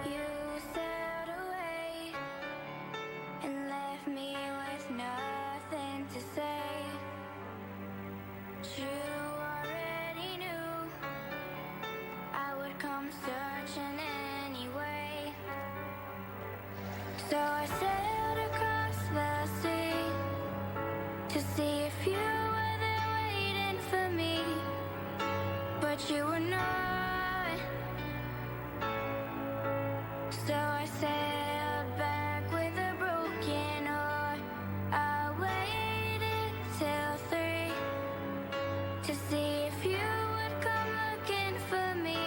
You sailed away and left me with nothing to say. You already knew I would come searching anyway. So I sailed across the sea to see if you were there waiting for me, but you were not. So I sailed back with a broken heart. I waited till 3 to see if you would come looking for me,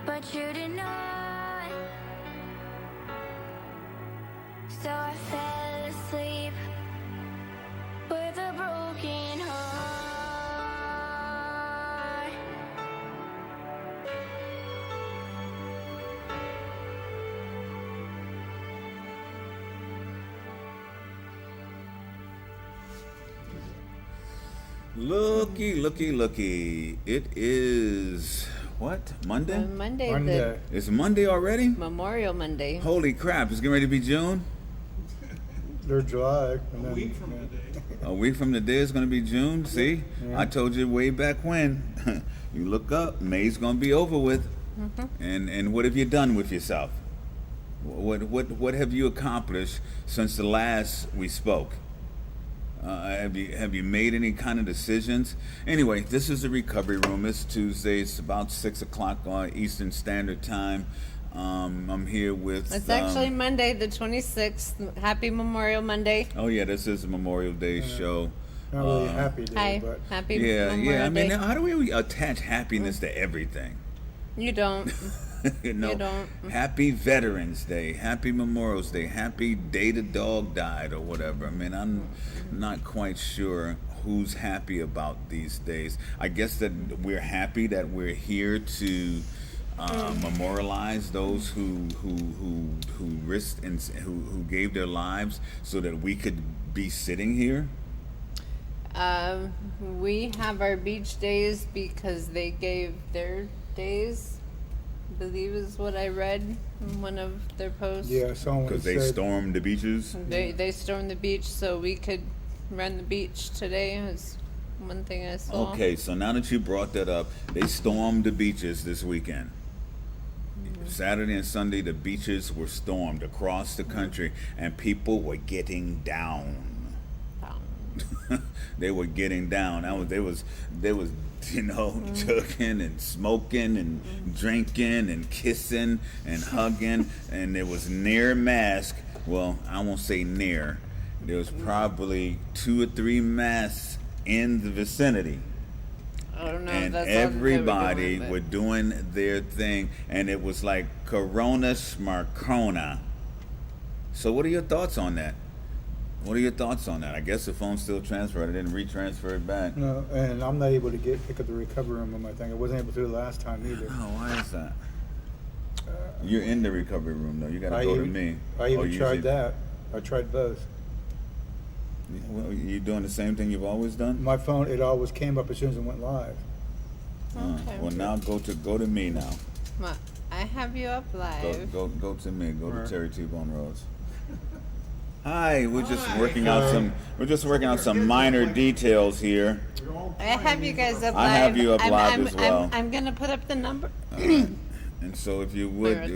but you did not. So I fell asleep with a broken heart. Looky. It is what? Monday? Monday. Monday. It's Monday already? Memorial Monday. Holy crap, it's getting ready to be June? They're July. And then, A week from today. A week from today is going to be June. See? Yeah. I told you way back when. You look up, May's going to be over with. And what have you done with yourself? What have you accomplished since the last we spoke? Have you made any kind of decisions? Anyway, this is the recovery room. It's Tuesday. It's about 6 o'clock on Eastern Standard Time. I'm here with. It's actually Monday, the 26th. Happy Memorial Monday. Oh yeah, this is a Memorial Day show. not really a happy day, Hi. but Happy Yeah, Memorial I mean, Day. how do we attach happiness to everything? You don't. You know, You don't. Happy Veterans Day, Happy Memorial's Day, Happy Day the Dog Died, or whatever. I mean, I'm not quite sure who's happy about these days. I guess that we're happy that we're here to memorialize those who risked and who gave their lives so that we could be sitting here. We have our beach days because they gave their days, I believe is what I read in one of their posts. yeah, someone Because said they stormed the beaches. They stormed the beach so we could run the beach today is one thing I saw. Okay, so now that you brought that up, they stormed the beaches this weekend. Saturday and Sunday, the beaches were stormed across the country, and people were getting down. They were getting down. They was chugging and smoking and drinking and kissing and hugging, and there was near mask. Well, I won't say near. There was probably 2 or 3 masks in the vicinity. I don't know if And that's all that they everybody doing, were but- doing their thing, and it was like Corona Smarcona. So what are your thoughts on that? What are your thoughts on that? I guess the phone still transferred. I didn't retransfer it back. no, and I'm not able to pick up the recovery room on my thing. I wasn't able to the last time either. Oh, why is that? You're in the recovery room, though. You got to go to me. I Oh, even you tried usually- that. I tried both. Well, you doing the same thing you've always done? My phone, it always came up as soon as it went live. Okay. Well, now go to me now. Well, I have you up live. Go to me. Go Right. to Terry T-Bone Rose. Hi, we're just working out some minor details here. You're all I have you guys up live. I have you up live as well. I'm gonna put up the number. And so, if you would, Alright.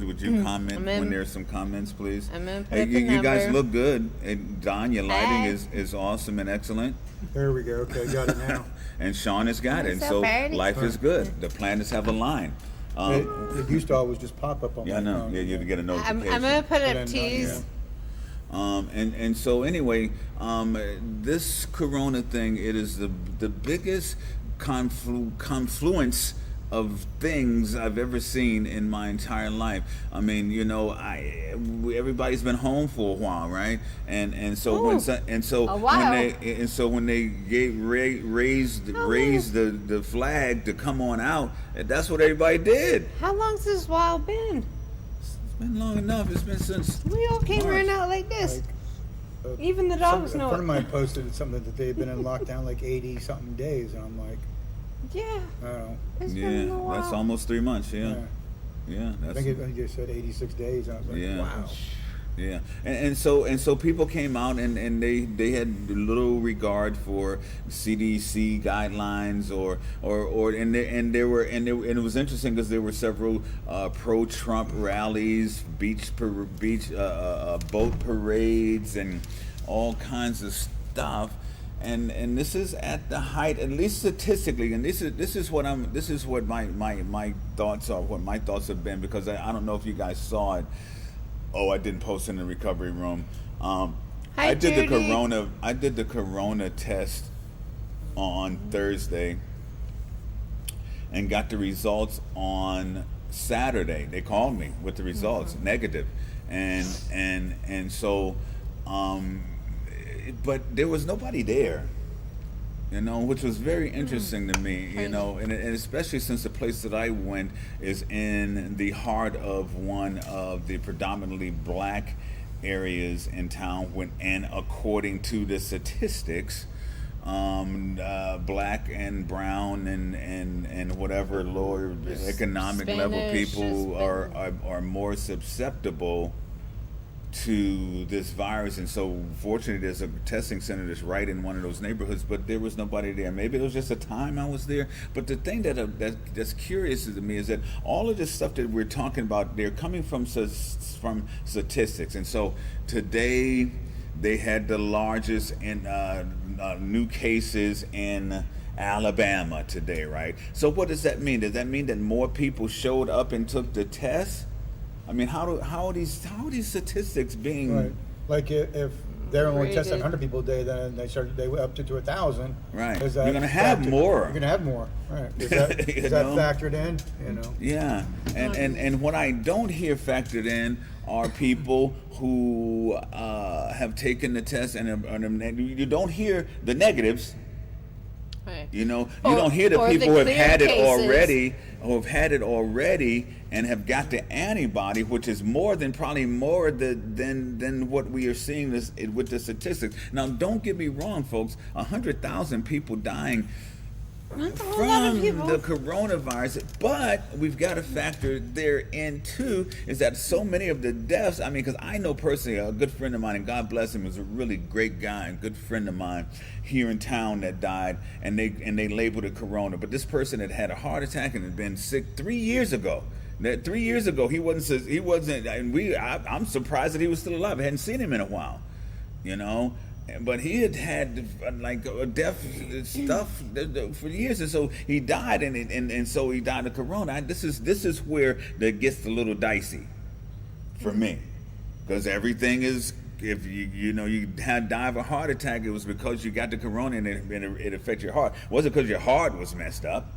would you comment I'm when in. there's some comments, please? I'm gonna put Hey, up the you guys number. look good. And Don, your lighting Hey. is awesome and excellent. There we go. Okay, got it now. And Sean has got it. And So so pretty. life is good. The planets have aligned. It used to always just pop up on Yeah, my I know. phone. Yeah, you get a I'm notification. gonna put But up I'm not- teas. And so anyway, this Corona thing, it is the biggest confluence of things I've ever seen in my entire life. I mean, you know, everybody's been home for a while, right? And so Ooh, a while. when they raised the flag to come on out, that's what everybody did. How long's this while been? It's been long enough. It's been since We all came March. running out like this. Like, Even the dogs a know friend of it. mine posted something that they've been in lockdown like 80 something days, and I'm like, Yeah, I don't know. it's been a Yeah, while. that's almost 3 months. Yeah. Yeah, I think it said 86 days. And I was like, Yeah. wow. Yeah, and so people came out and they had little regard for CDC guidelines and it was interesting because there were several pro-Trump rallies, boat parades, and all kinds of stuff. And this is at the height, at least statistically, and this is what my thoughts are, what my thoughts have been, because I don't know if you guys saw it. Oh, I didn't post in the recovery room. I did the corona test on Thursday and got the results on Saturday. They called me with the results, negative, and so, but there was nobody there. Which was very interesting to me, and especially since the place that I went is in the heart of one of the predominantly black areas in town, and according to the statistics, black and brown and whatever lower economic level Spanish, people are more susceptible to this virus. And so fortunately there's a testing center that's right in one of those neighborhoods, but there was nobody there. Maybe it was just a time I was there. But the thing that's curious to me is that all of this stuff that we're talking about, they're coming from statistics. And so today they had the largest new cases in Alabama today, right? So what does that mean? Does that mean that more people showed up and took the test? I mean, how are these statistics being? Right. Like if they're only testing Graded. 100 people a day, then they went up to 1,000. Right. Is You're that gonna have factored- more. You're going to have more. Right. Is that, You is that know? factored in? Yeah, and what I don't hear factored in are people who have taken the test and you don't hear the negatives. Right. You Or- don't hear the or the people who have clear had it cases. already, and have got the antibody, which is probably more than what we are seeing with the statistics. Now, don't get me wrong, folks. 100,000 people dying That's a whole lot of from people. the coronavirus, but we've got to factor there in too is that so many of the deaths. I mean, because I know personally a good friend of mine, and God bless him, was a really great guy and good friend of mine here in town that died, and they labeled it corona. But this person had a heart attack and had been sick 3 years ago. That 3 years ago he wasn't, and I'm surprised that he was still alive. I hadn't seen him in a while, But he had like death stuff for years, and so he died, and so he died of corona. This is where that gets a little dicey for me, because everything is, if you had die of a heart attack, it was because you got the corona and it affected your heart. It wasn't because your heart was messed up.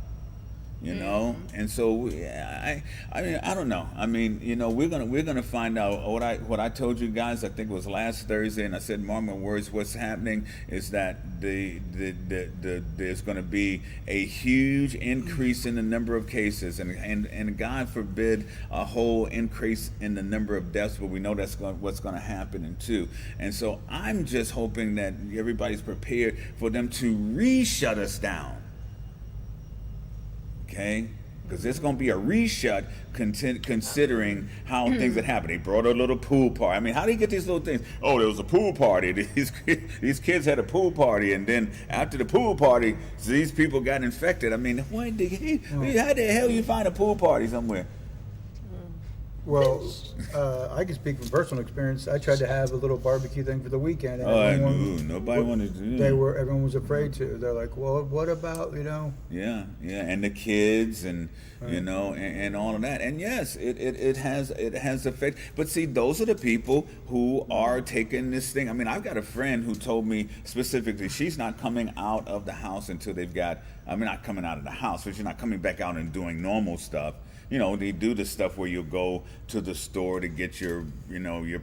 And so I mean, I don't know. I mean, we're gonna find out. What I told you guys, I think it was last Thursday, and I said, mark my words, what's happening is that there's going to be a huge increase in the number of cases, and God forbid a whole increase in the number of deaths, but we know that's what's going to happen too. And so I'm just hoping that everybody's prepared for them to re-shut us down. Okay, because there's going to be a reshut considering how things that happen. They brought a little pool party. I mean, how do you get these little things? Oh, there was a pool party. These kids had a pool party, and then after the pool party, these people got infected. I mean, how the hell you find a pool party somewhere? Well, I can speak from personal experience. I tried to have a little barbecue thing for the weekend. And nobody wanted to do that. Everyone was afraid to. They're like, well, what about, Yeah, and the kids and and all of that. And yes, it has effect. But see, those are the people who are taking this thing. I mean, I've got a friend who told me specifically she's not coming out of the house until not coming out of the house, but she's not coming back out and doing normal stuff. They do the stuff where you go to the store to get your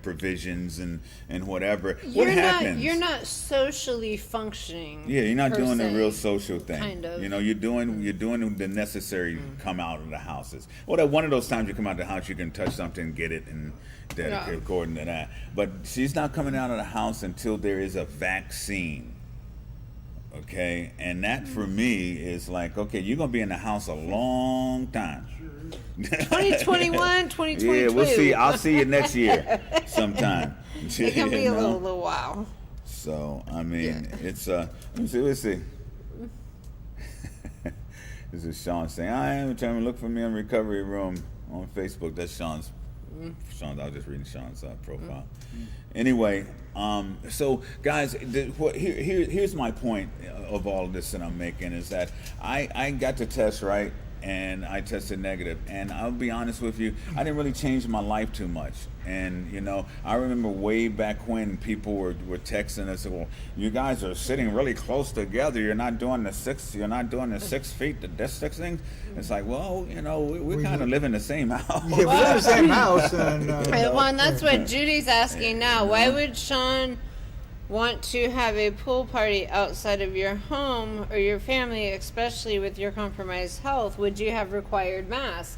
provisions and whatever. What happens? You're not socially functioning. Yeah, you're not per doing the se. real social thing. Kind of. You're doing the necessary come out of the houses. Well, that one of those times you come out of the house, you can touch something, get it, and dedicate according to that. But she's not coming out of the house until there is a vaccine. Okay, and that for me is like, okay, you're gonna be in the house a long time. 2021, 2022. Yeah, we'll see. I'll see you next year sometime. It can be You a know? little while. So I mean, it's let me see. Let's see. This is Sean saying, "I am trying to look for me in recovery room on Facebook." That's Sean's. Sean, I was just reading Sean's profile. Anyway, so guys, here's my point of all of this that I'm making is that I got to test, right, and I tested negative, and I'll be honest with you, I didn't really change my life too much. And you know, I remember way back when people were texting us, well, you guys are sitting really close together. You're not doing the 6 feet, the distance things. It's like, well, you know, we kind of live in the same house. Yeah, we live in the same house, and Well, and that's what Judy's asking now. Why would Sean want to have a pool party outside of your home or your family, especially with your compromised health? Would you have required masks?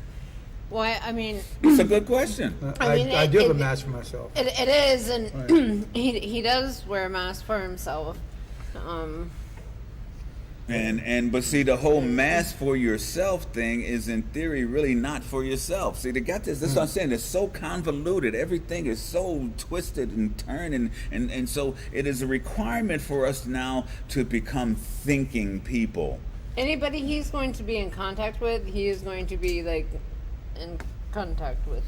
Why? I mean, It's a good question. I mean, I do have a it- mask for myself. it is, and he does wear a mask for himself. But see, the whole mask for yourself thing is in theory really not for yourself. See, they got this. That's what I'm saying. It's so convoluted. Everything is so twisted and turned, and so it is a requirement for us now to become thinking people. Anybody he's going to be in contact with, he is going to be like in contact with.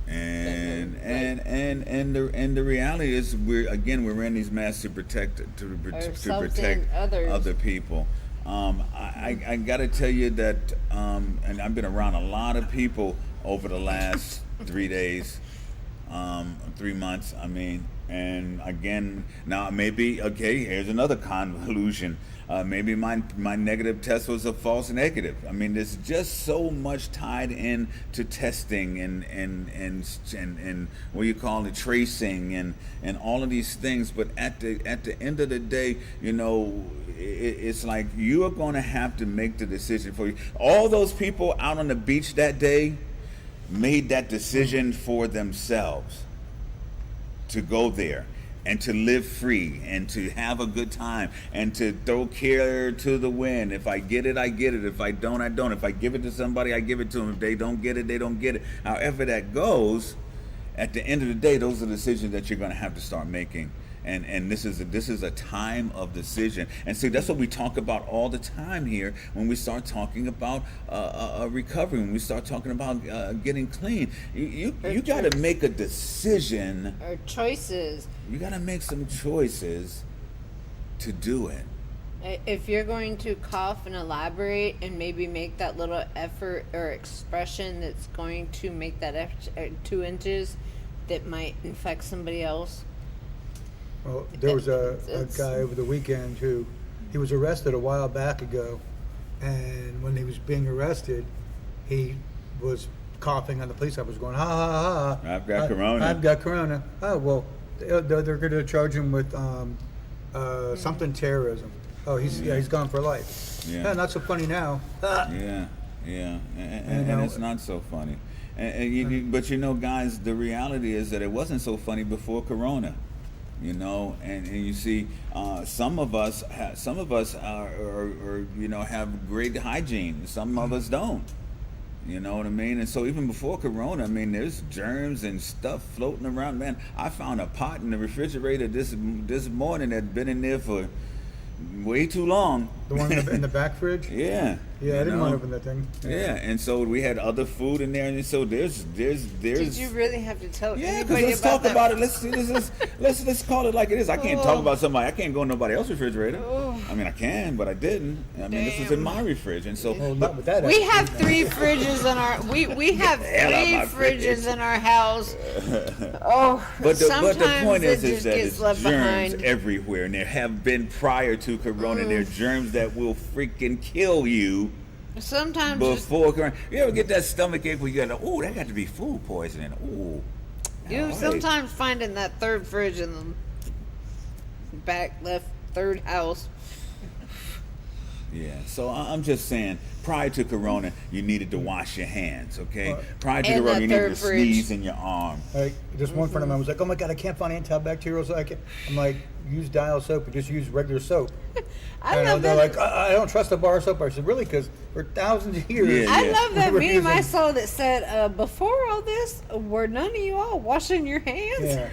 And Right. the reality is we're in these masks to protect Ourselves and others. other people. I got to tell you that, and I've been around a lot of people over the last 3 days, 3 months. I mean, and again, now maybe here's another convolution. Maybe my negative test was a false negative. I mean, there's just so much tied in to testing and what you call it, tracing and all of these things. But at the end of the day, you know, it's like you are going to have to make the decision for you. All those people out on the beach that day made that decision for themselves to go there and to live free and to have a good time and to throw care to the wind. If I get it, I get it. If I don't, I don't. If I give it to somebody, I give it to them. If they don't get it, they don't get it. However that goes, at the end of the day, those are decisions that you're going to have to start making. And this is a time of decision. And see, that's what we talk about all the time here when we start talking about recovery, when we start talking about getting clean. You got to make a decision. Or choices. You got to make some choices to do it. If you're going to cough and elaborate and maybe make that little effort or expression that's going to make that 2 inches that might infect somebody else. Well, there was a It's- guy over the weekend who he was arrested a while back ago, and when he was being arrested, he was coughing on the police officer, going, "Ha ha ha! I've got corona." I've got corona." Oh well, they're going to charge him with something terrorism. Oh, he's gone for life. Yeah. Not so funny now. Ah. Yeah, and it's not so funny. But you know, guys, the reality is that it wasn't so funny before Corona. You know, and you see, some of us are you know, have great hygiene. Some of us don't. You know what I mean? And so even before Corona, I mean, there's germs and stuff floating around. Man, I found a pot in the refrigerator this morning that'd been in there for way too long. The one in the back fridge. Yeah. Yeah, I you didn't know? want to open that thing. Yeah, and so we had other food in there, and so there's. Did you really have to tell Yeah, because anybody let's about talk that? about it. Let's call it like it is. I can't talk about somebody. I can't go in nobody else's refrigerator. I mean, I can, but I didn't. I mean, this was in my refrige, and so. Oh, not with that. We attitude, have no. 3 fridges in our we have 3 hell out my fridge. fridges in our house. Oh, But sometimes the point it is just that gets it's left germs behind. everywhere, and there have been prior to Corona. There are germs that will freaking kill you Sometimes just, before Corona. You ever get that stomach ache where you go, "Oh, that got to be food poisoning." Oh, you sometimes find in that 3rd fridge in the back left 3rd house. Yeah, so I'm just saying, prior to Corona, you needed to wash your hands, okay? Prior to And Corona, that you needed to third fridge. sneeze in your arm. Like, just one friend of mine was like, "Oh my God, I can't find antibacterial soap." I'm like, "Use Dial soap, or just use regular soap." I And love they're that. like, I don't trust the bar soap." I said, "Really? Because for thousands of years, Yeah. I love that we were meme I using- saw that said, before all this, were none of you all washing your hands? Yeah.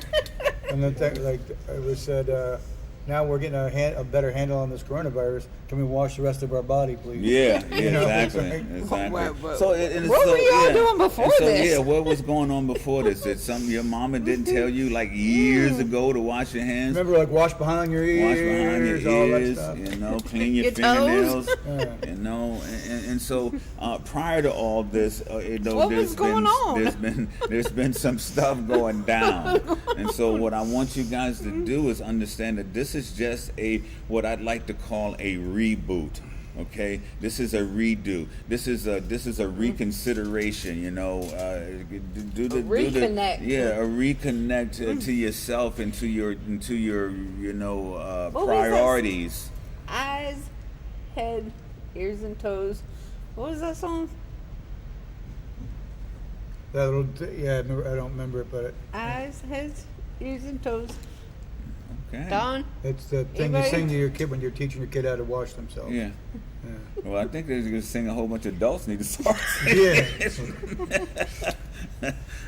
And then like it was said, now we're getting a better handle on this coronavirus. Can we wash the rest of our body, please? Yeah, You know, exactly, it's like- exactly. What- So, and what were y'all yeah. doing before And so, this? Yeah, what was going on before this? Did something your mama didn't tell you like years ago to wash your hands? Remember, like wash behind your ears, Wash behind your all that ears, stuff. you know, clean your, Your fingernails, toes. Yeah. you know, and so prior to all this, you know, What there's was going been on? there's been some stuff going down, and so what I want you guys to do is understand that this is just what I'd like to call a reboot. Okay, this is a redo. This is a reconsideration. You know, reconnect. Yeah, a reconnect to yourself and to your you know What was that? priorities. Eyes, head, ears, and toes. What was that song? That little, yeah, I don't remember it, but Eyes, heads, ears, and toes. Okay. Don? it's the thing Anybody? you sing to your kid when you're teaching your kid how to wash themselves. Yeah. Yeah. Well, I think they're going to sing a whole bunch of adults need to start. Yeah.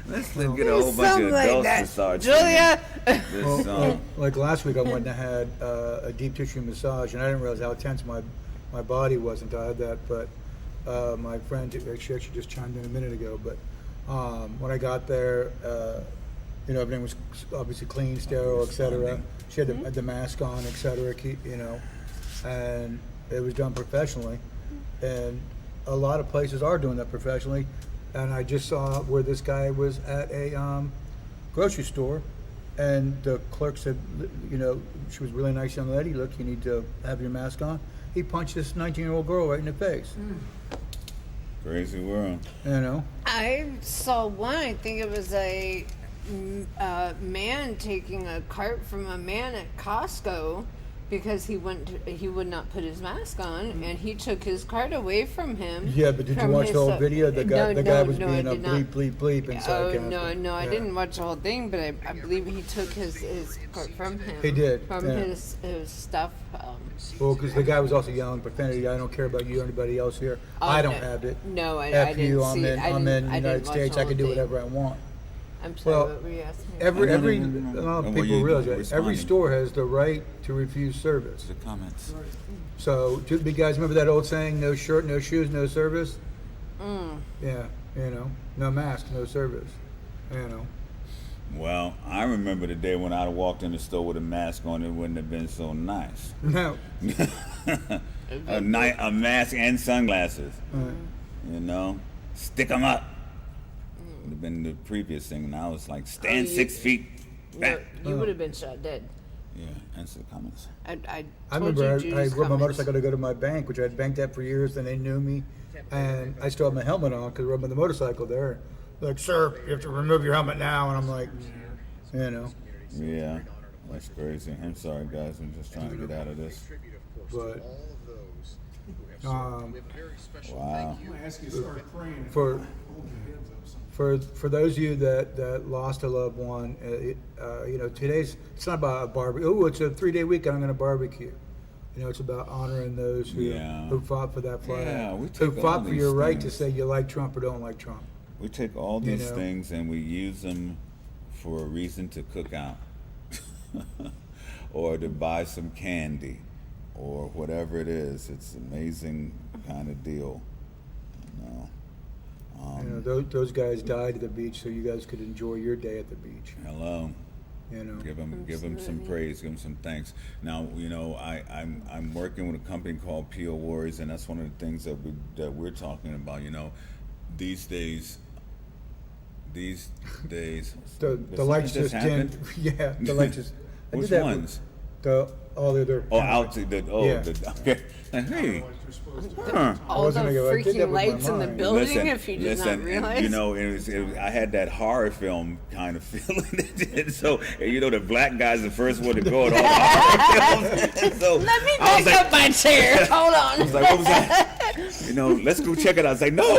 Let's get a whole bunch Something of like adults that. to start Julia! singing Well, this song. like last week, I went and had a deep tissue massage, and I didn't realize how tense my body was until I had that. But my friend, she actually just chimed in a minute ago. But when I got there, you know, everything was obviously clean, sterile, etc. She had the mask on, etc. You know, and it was done professionally. And a lot of places are doing that professionally. And I just saw where this guy was at a grocery store, and the clerk said, you know, she was a really nice young lady. Look, you need to have your mask on. He punched this 19-year-old girl right in the face. Crazy world. You know, I saw one, I think it was a man taking a cart from a man at Costco because he would not put his mask on, and he took his cart away from him. yeah. But did you from watch his, the whole video? The guy was no, being I a did not. bleep, bleep, bleep inside. Oh Costco. no, I Yeah. didn't watch the whole thing, but I believe he took his cart from him. He did, from yeah. his stuff. Well, because the guy was also yelling profanity. I don't care about you or anybody else here. I don't no. have it. No, I F didn't you. see. I'm in the I didn't United watch States. the I can do whole thing. whatever I want. I'm sorry. Well, what were you asking? Every No, every no. a lot of Well, people you realize that every responding. store has the right to refuse service. The comments. So, do you guys remember that old saying, no shirt, no shoes, no service? Yeah, you know, no mask, no service. You know. Well, I remember the day when I walked in the store with a mask on. It wouldn't have been so nice. No. A mask and sunglasses. You know, stick 'em up. Would have been the previous thing. Now it's like stand 6 feet back. No, you would have been shot dead. Yeah, answer the comments. I I told remember you I Judy's rode my comments. motorcycle to go to my bank, which I'd banked at for years, and they knew me. And I still had my helmet on because I rode my motorcycle there. They're like, sir, you have to remove your helmet now. And I'm like, you know. Yeah, that's crazy. I'm sorry, guys. I'm just trying to get out of this. But Wow. for those of you that lost a loved one, you know, it's not about a barbecue. Oh, it's a 3-day weekend. I'm going to barbecue. You know, it's about honoring those Yeah. who fought for that flag, Yeah, we who take all fought for these your right to things. say you like Trump or don't like Trump. We take all You these know. things and we use them for a reason to cook out or to buy some candy or whatever it is. It's an amazing kind of deal. You know. You know, those guys died at the beach so you guys could enjoy your day at the beach. Hello. You know. Give them some praise, give them some thanks. Now, you know, I'm working with a company called PO Warriors, and that's one of the things that we're talking about. You know, these days. The Did lights something just happen? dimmed. Yeah, the lights just. I Which did that ones? With all the other. Oh, out to the Yeah. okay. Like, hey, huh. All the wasn't gonna go, I did that freaking with my lights in the mind. building, if you did not and, realize. you know, I had that horror film kind of feeling. So, and, you know, the black guy's the first one to go at all the horror films. So Let me I was back up my chair. Hold I on. was like, what was that? You know, let's go check it out. I was like, no.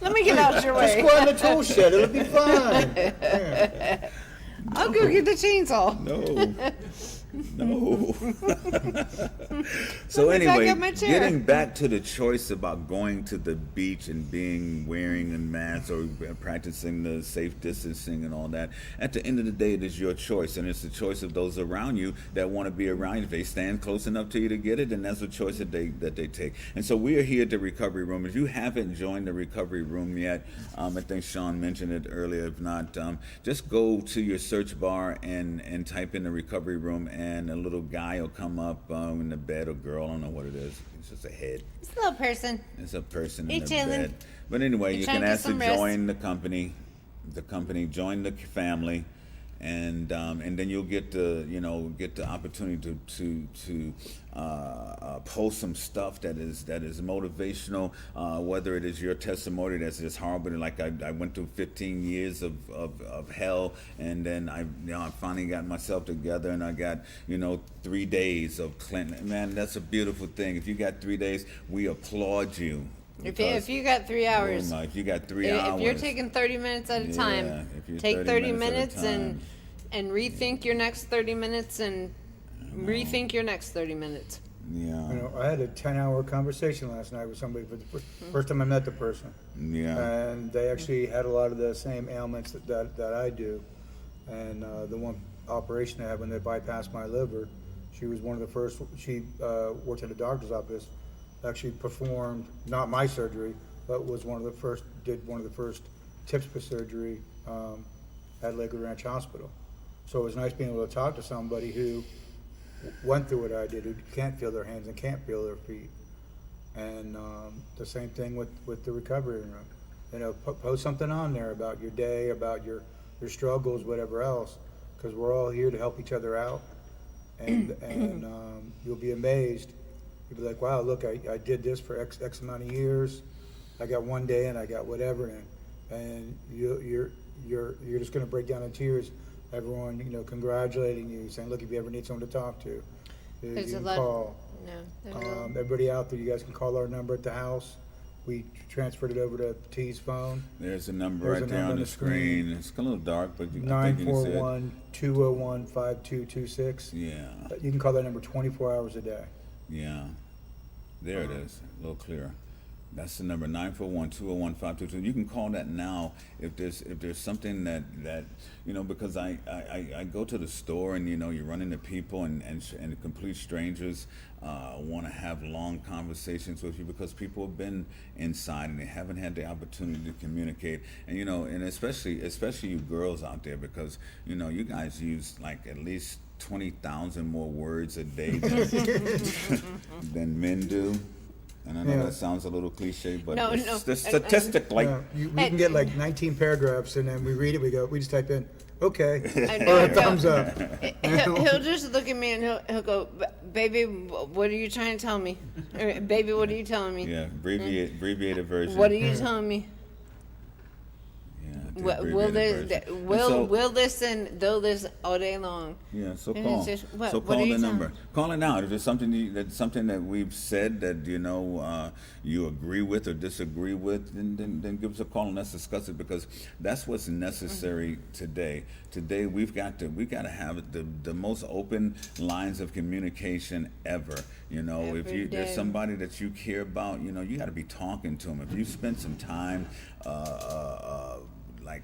Let me get out your Just way. go in the tool shed. It'll be fine. Yeah. I'll go get the chainsaw. No. So Let me back anyway, up my chair. getting back to the choice about going to the beach and wearing a mask or practicing the safe distancing and all that, at the end of the day, it is your choice, and it's the choice of those around you that want to be around you. If they stand close enough to you to get it, then that's a choice that they take. And so we are here at the Recovery Room. If you haven't joined the Recovery Room yet, I think Sean mentioned it earlier. If not, just go to your search bar and type in the Recovery Room, and a little guy will come up in the bed, or girl, I don't know what it is. It's just a head. It's a little person. It's a person Hey, in the chillin'. bed. But anyway, You you trying can to get ask to some rest? join the company, join the family, and then you'll get the opportunity to post some stuff that is motivational, whether it is your testimony that's just horrible, like I went through 15 years of hell, and then I finally got myself together, and I got 3 days of Clinton. Man, that's a beautiful thing. If you got 3 days, we applaud you. If you got 3 hours, If you got 3 if hours, you're taking 30 minutes at a Yeah, time, if you're take 30 minutes at a time. and rethink your next 30 minutes and rethink your next 30 minutes. Yeah, I had a 10-hour conversation last night with somebody for the first time I met the person. yeah. And they actually had a lot of the same ailments that I do. And the one operation I had when they bypassed my liver, she was one of the first. She worked at a doctor's office, actually performed not my surgery, but was did one of the first tips for surgery at Lakewood Ranch Hospital. So it was nice being able to talk to somebody who went through what I did, who can't feel their hands and can't feel their feet. And the same thing with the recovery room. Post something on there about your day, about your struggles, whatever else, because we're all here to help each other out. And you'll be amazed. You'll be like, wow, look, I did this for X amount of years. I got one day and I got whatever, and you're just going to break down in tears. Everyone, congratulating you, saying, look, if you ever need someone to talk to, you There's a can lot. call. No, there's a lot. Everybody out there, you guys can call our number at the house. We transferred it over to T's phone, There's a number There's right a there number on on the the screen. screen. It's a little dark, but I think you can see it. 941-201-5226. Yeah, You can call that number 24 hours a day. yeah. There it is, a little clearer. That's the number, 941-201-5222. You can call that now if there's something that because I go to the store, and you run into people and complete strangers want to have long conversations with you, because people have been inside and they haven't had the opportunity to communicate, and and especially you girls out there, because you guys use like at least 20,000 more words a day than men do. And I know Yeah. that sounds a little cliche, but No, it's no. the statistic, like, We can get like 19 paragraphs, and then we read it. We just type in, okay, I or know, a thumbs up. He'll just look at me and he'll go, baby, what are you trying to tell me? Or, baby, what are you telling me? yeah, abbreviated version. What are you telling me? Yeah, the Will abbreviated they, version. will So- will listen? They'll listen all day long. Yeah, so And call. it's just, what- So what call are the you number. telling- Call it now. If there's something that we've said that you agree with or disagree with, then give us a call and let's discuss it, because that's what's necessary today. Today we've got to have the most open lines of communication ever. If Every there's day. somebody that you care about, you got to be talking to them. If you spend some time like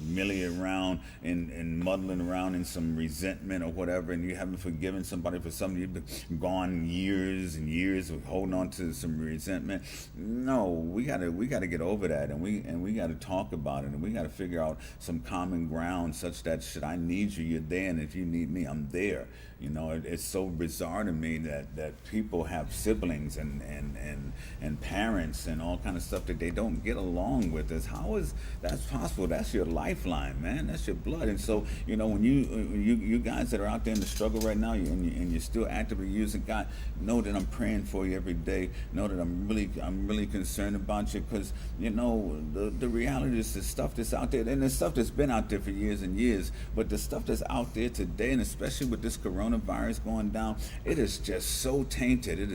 milling around and muddling around in some resentment or whatever, and you haven't forgiven somebody for something, you've been gone years and years of holding on to some resentment. No, we gotta get over that, and we gotta talk about it, and we gotta figure out some common ground, such that should I need you, you're there, and if you need me, I'm there. It's so bizarre to me that people have siblings and parents and all kind of stuff that they don't get along with. How is that possible? That's your life lifeline, man. That's your blood. And so, you know, when you guys that are out there in the struggle right now, and you're still actively using God, know that I'm praying for you every day. Know that I'm really concerned about you, because, you know, the reality is the stuff that's out there, and the stuff that's been out there for years and years, but the stuff that's out there today, and especially with this coronavirus going down, it is just so tainted. It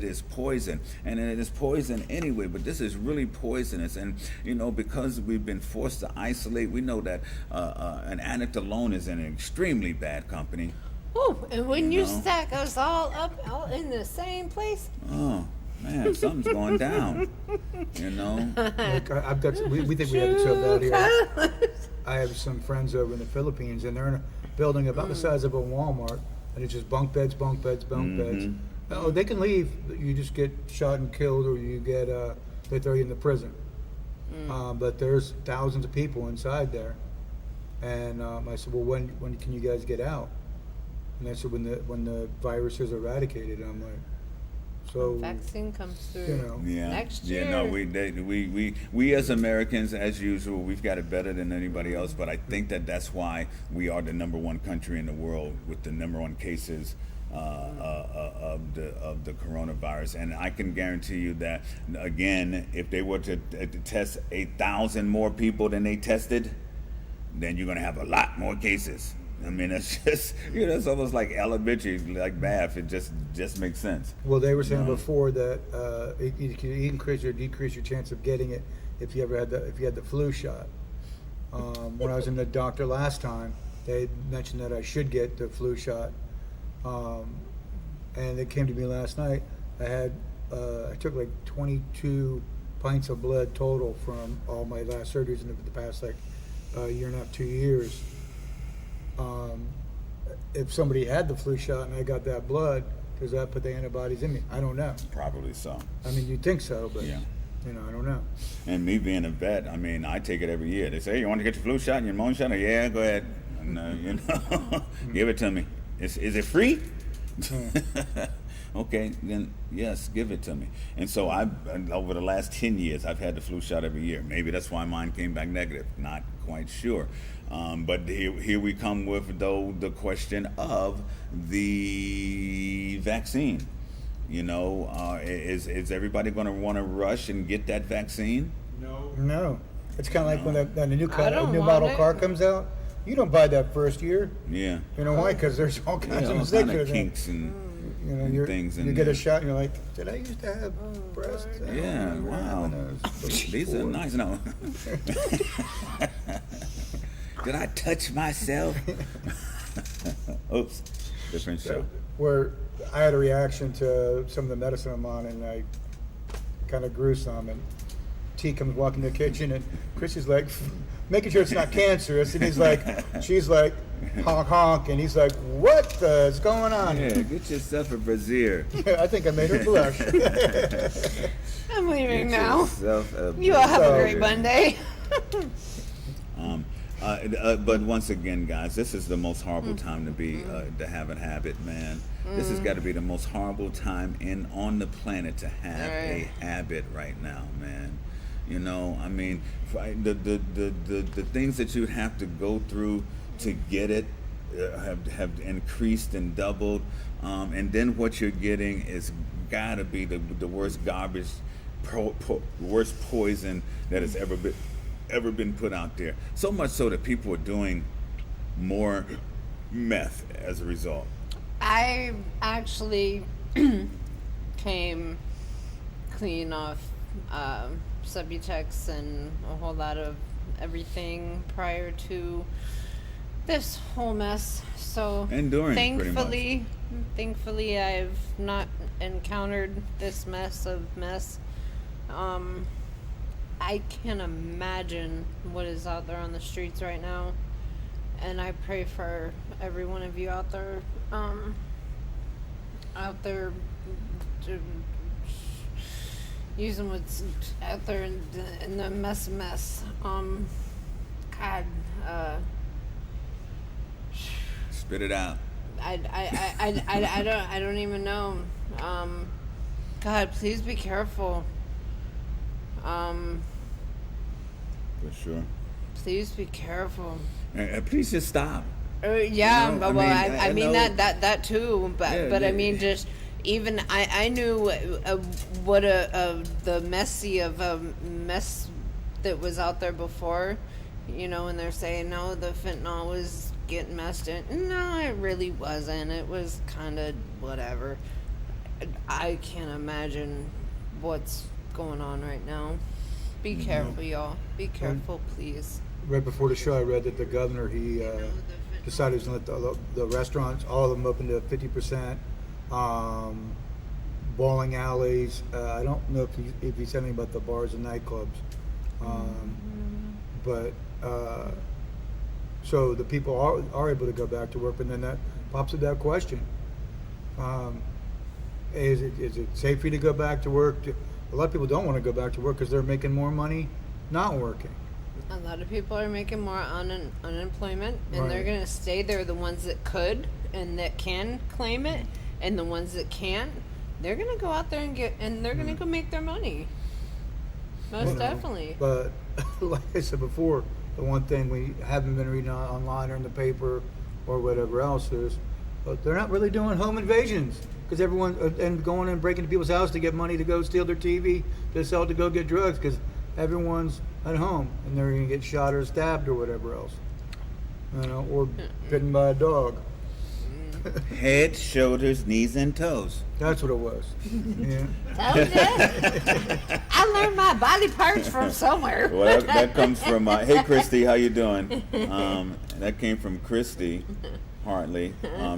is poison, and it is poison anyway, but this is really poisonous. And, you know, because we've been forced to isolate, we know that an addict alone is in extremely bad company. Ooh, and when you know? stack us all up all in the same place, Oh man, something's going down. You know. Like, I've got. We think we have it so bad here. I have some friends over in the Philippines, and they're in a building about the size of a Walmart, and it's just bunk beds, bunk beds, bunk beds. Oh, they can leave. You just get shot and killed, or you get they throw you in the prison. But there's thousands of people inside there, and I said, well, when can you guys get out? And I said, when the virus is eradicated. And I'm like, so vaccine comes through. you know, Yeah. Next year. Yeah. No, we as Americans, as usual, we've got it better than anybody else. But I think that's why we are the number one country in the world with the number one cases of the coronavirus. And I can guarantee you that, again, if they were to test 8,000 more people than they tested, then you're going to have a lot more cases. I mean, it's just, you know, it's almost like elementary, like math. It just makes sense. Well, they were saying No. before that it could increase or decrease your chance of getting it if you had the flu shot. When I was in the doctor last time, they mentioned that I should get the flu shot, and it came to me last night. I took like 22 pints of blood total from all my last surgeries in the past year and a half, 2 years. If somebody had the flu shot and I got that blood, does that put the antibodies in me? I don't know. Probably so. I mean, you'd think so, but Yeah. you know, I don't know. And me being a vet, I mean, I take it every year. They say, you want to get your flu shot and your pneumonia shot? Yeah, go ahead. And, you know, give it to me. Is it free? Okay, then yes, give it to me. And so over the last 10 years, I've had the flu shot every year. Maybe that's why mine came back negative. Not quite sure. But here we come with, though, the question of the vaccine. You know, is everybody going to want to rush and get that vaccine? No, it's kind of like when the new I don't want model it. car comes out. You don't buy that first year. Yeah. You know why? Because there's all kinds Yeah, of all mistakes kind of with it. kinks and You know, and things in you get there. a shot and you're like, did I used to have breasts? I don't Yeah, remember. wow. When I was These are 4. nice. No. Did I touch myself? Oops. Different show. Where I had a reaction to some of the medicine I'm on, and I kind of grew some. And T comes walking in the kitchen, and Chris is like, making sure it's not cancerous. And he's like, she's like, honk honk, and he's like, what the is going on? Yeah, get yourself a brazier. I think I made her blush. I'm leaving Get now. yourself a You all have a So- great Monday. But once again, guys, this is the most horrible time to be to have a habit, man. This has got to be the most horrible time on the planet to have a habit right now, man. You know, I mean, the things that you have to go through to get it have increased and doubled, and then what you're getting is got to be the worst garbage, worst poison that has ever been put out there. So much so that people are doing more meth as a result. I actually came clean off Subutex and a whole lot of everything prior to this whole mess. So And during, pretty much. thankfully, I've not encountered this mess. I can't imagine what is out there on the streets right now, and I pray for every one of you out there, using what's out there in the mess. God, Spit it out. I don't even know. God, please be careful. For sure. Please be careful. Please just stop. Yeah, You know, well, I I mean know- that too, but Yeah, but I yeah. mean just even I knew what the messy of a mess that was out there before, you know, and they're saying no, the fentanyl was getting messed in. No, it really wasn't. It was kind of whatever. I can't imagine what's going on right now. Be careful, y'all. Be careful, please. Right before the show, I read that the governor, he decided he was going to let the restaurants, all of them, open to 50%. Bowling alleys. I don't know if he said anything about the bars and nightclubs. But so the people are able to go back to work, and then that pops up that question: is it safe for you to go back to work? A lot of people don't want to go back to work because they're making more money not working. A lot of people are making more unemployment, and they're Right. going to stay. They're the ones that could and that can claim it, and the ones that can't, they're going to go out there and they're going to go make their money. Most You know, definitely. But like I said before, the one thing we haven't been reading online or in the paper or whatever else is, but they're not really doing home invasions because everyone and going and breaking into people's house to get money to go steal their TV to sell it to go get drugs because everyone's at home and they're going to get shot or stabbed or whatever else, you know, or bitten by a dog. Head, shoulders, knees, and toes. That's what it was. Yeah. I learned my body parts from somewhere. Well, that comes from. Hey, Christy, how you doing? That came from Christy Hartley.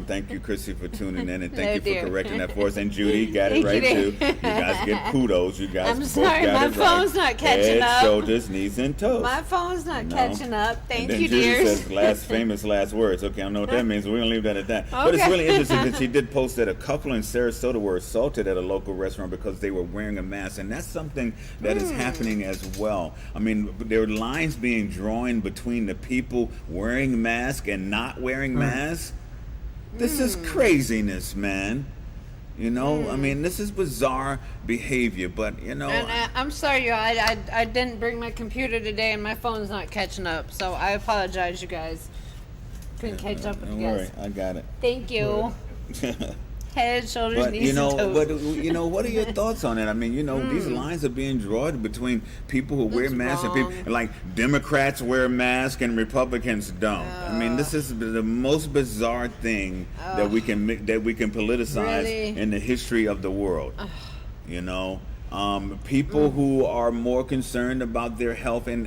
Thank you, Christy, for tuning in, and thank Oh, you dear. for correcting that for us. And Judy got it Thank right you, too. dear. You guys get kudos. You guys I'm both sorry, got my it right. phone's not catching Head, up. shoulders, knees, and toes. My phone's not No. catching up. And Thank then you, Judy dears. says last words. Okay, I don't know what that means. We're gonna leave that at that. But it's Okay. really interesting that she did post that a couple in Sarasota were assaulted at a local restaurant because they were wearing a mask, and that's something that is happening as well. I mean, there are lines being drawn between the people wearing masks and not wearing masks. This is craziness, man. You know, I mean, this is bizarre behavior, but you know. And I'm sorry, y'all. I didn't bring my computer today, and my phone's not catching up. So I apologize, you guys. Couldn't catch up with Don't you worry, guys. I got it. Thank you. Head, shoulders, But knees, you know, and toes. but you know, what are your thoughts on it? I mean, you know, these lines are being drawn between people who wear That's masks and wrong. people like Democrats wear masks and Republicans don't. I mean, this is the most bizarre thing that we can politicize Really? in the history of the world. You know. People who are more concerned about their health and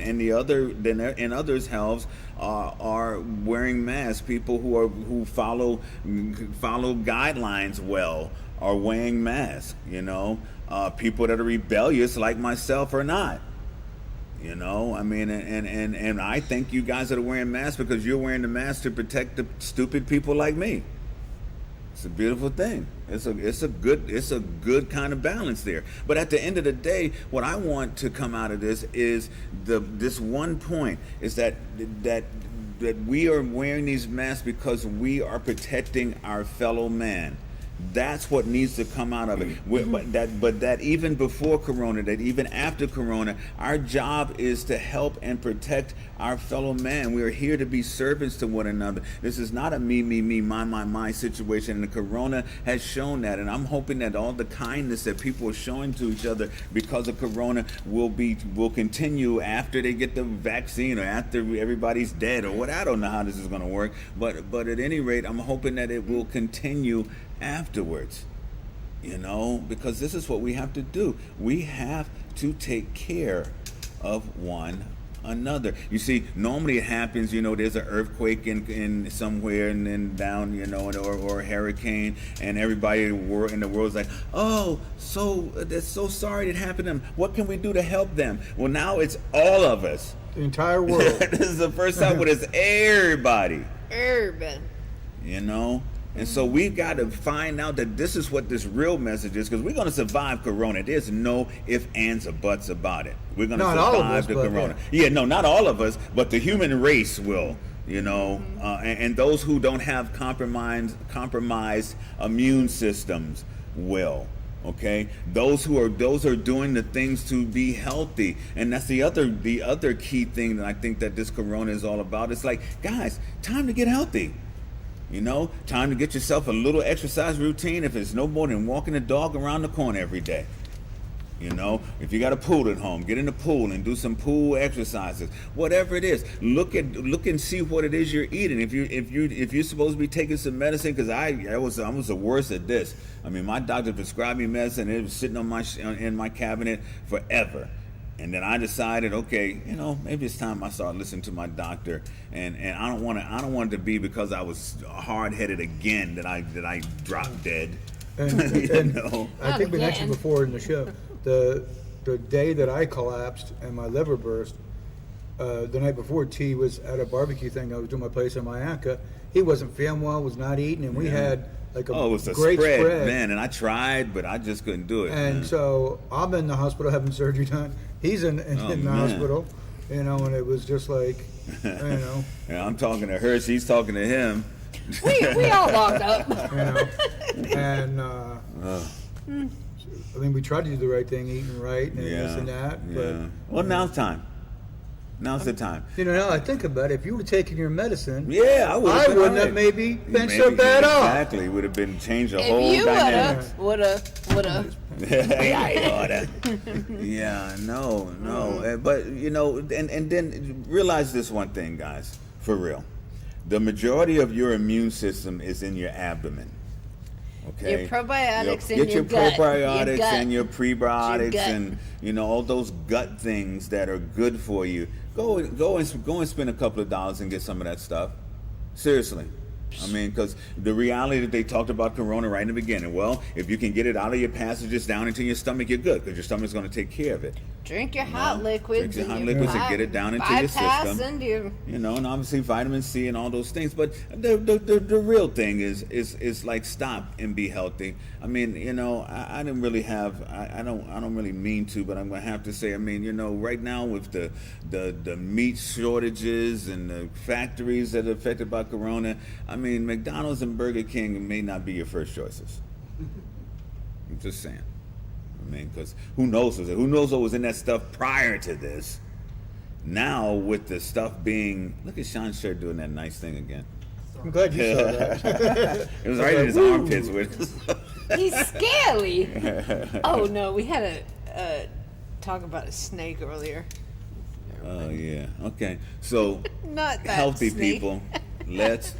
others' health are wearing masks. People who follow guidelines well are wearing masks. You know, people that are rebellious like myself are not. You know, I mean, and I thank you guys that are wearing masks because you're wearing the mask to protect the stupid people like me. It's a beautiful thing. It's a good kind of balance there. But at the end of the day, what I want to come out of this is this one point is that we are wearing these masks because we are protecting our fellow man. That's what needs to come out of it. But that even before Corona, that even after Corona, our job is to help and protect our fellow man. We are here to be servants to one another. This is not a me, my situation. And the Corona has shown that. And I'm hoping that all the kindness that people are showing to each other because of Corona will continue after they get the vaccine or after everybody's dead or what. I don't know how this is going to work. But at any rate, I'm hoping that it will continue afterwards, you know, because this is what we have to do. We have to take care of one another. You see, normally it happens, you know, there's an earthquake in somewhere and then down, you know, or a hurricane, and everybody in the world is like, oh, so that's so sorry it happened to them. What can we do to help them? Well, now it's all of us. The entire world. This is the first time where it's everybody. Urban. You know? And so we've got to find out that this is what this real message is, because we're going to survive Corona. There's no ifs, ands, or buts about it. We're going to Not all of us, survive the but Corona. Yeah, no, not all of us, but the human race will. You know, and those who don't have compromised immune systems will. Okay, those are doing the things to be healthy, and that's the other key thing that I think that this corona is all about. It's like, guys, time to get healthy. You know, time to get yourself a little exercise routine. If it's no more than walking the dog around the corner every day. You know, if you got a pool at home, get in the pool and do some pool exercises. Whatever it is, look and see what it is you're eating. If you're supposed to be taking some medicine, because I was the worst at this. I mean, my doctor prescribed me medicine, and it was sitting in my cabinet forever. And then I decided, okay, you know, maybe it's time I start listening to my doctor. And I don't want it to be because I was hard headed again that I dropped dead. And, You and know? I think we Again. mentioned before in the show, the day that I collapsed and my liver burst, the night before, T was at a barbecue thing. I was doing my place in Mayaca. He wasn't feeling well, was not eating, and we had like It was a great spread, man. And I tried, but I just couldn't do it. And man. so I'm in the hospital having surgery done. He's in the man. hospital, you know, and it was just like, you know, And I'm talking to her, she's talking to him. We all walked up. you know, and I mean, we tried to do the right thing, eating right, and this and that, but. yeah. Well, now's time. Now's the time. You know, now I think about it, if you would have taken your medicine, Yeah, I would. I wouldn't have maybe been so bad off. Exactly, would have been changed the If whole you dynamic. woulda. Yeah, no. But you know, and then realize this one thing, guys, for real. The majority of your immune system is in your abdomen. Okay. Your probiotics in Get your your gut. probiotics Your gut. and your prebiotics gut. and all those gut things that are good for you. Go and spend a couple of dollars and get some of that stuff. Seriously. I mean, because the reality that they talked about corona right in the beginning. Well, if you can get it out of your passages down into your stomach, you're good because your stomach's going to take care of it. Drink your hot liquids. Drink your hot and liquids and get it down into your bypass system. into your You know, and obviously vitamin C and all those things. But the real thing is like stop and be healthy. I mean, you know, I didn't really have I don't really mean to, but I'm gonna have to say, I mean, you know, right now with the meat shortages and the factories that are affected by corona, I mean, McDonald's and Burger King may not be your first choices. I'm just saying. I mean, because who knows what was in that stuff prior to this. Now with the stuff being, look at Sean's shirt doing that nice thing again. I'm glad you saw that. It was right in his armpits with. He's scaly. Oh no, we had a talk about a snake earlier. Oh yeah. Okay. So Not that healthy snake. people. Let's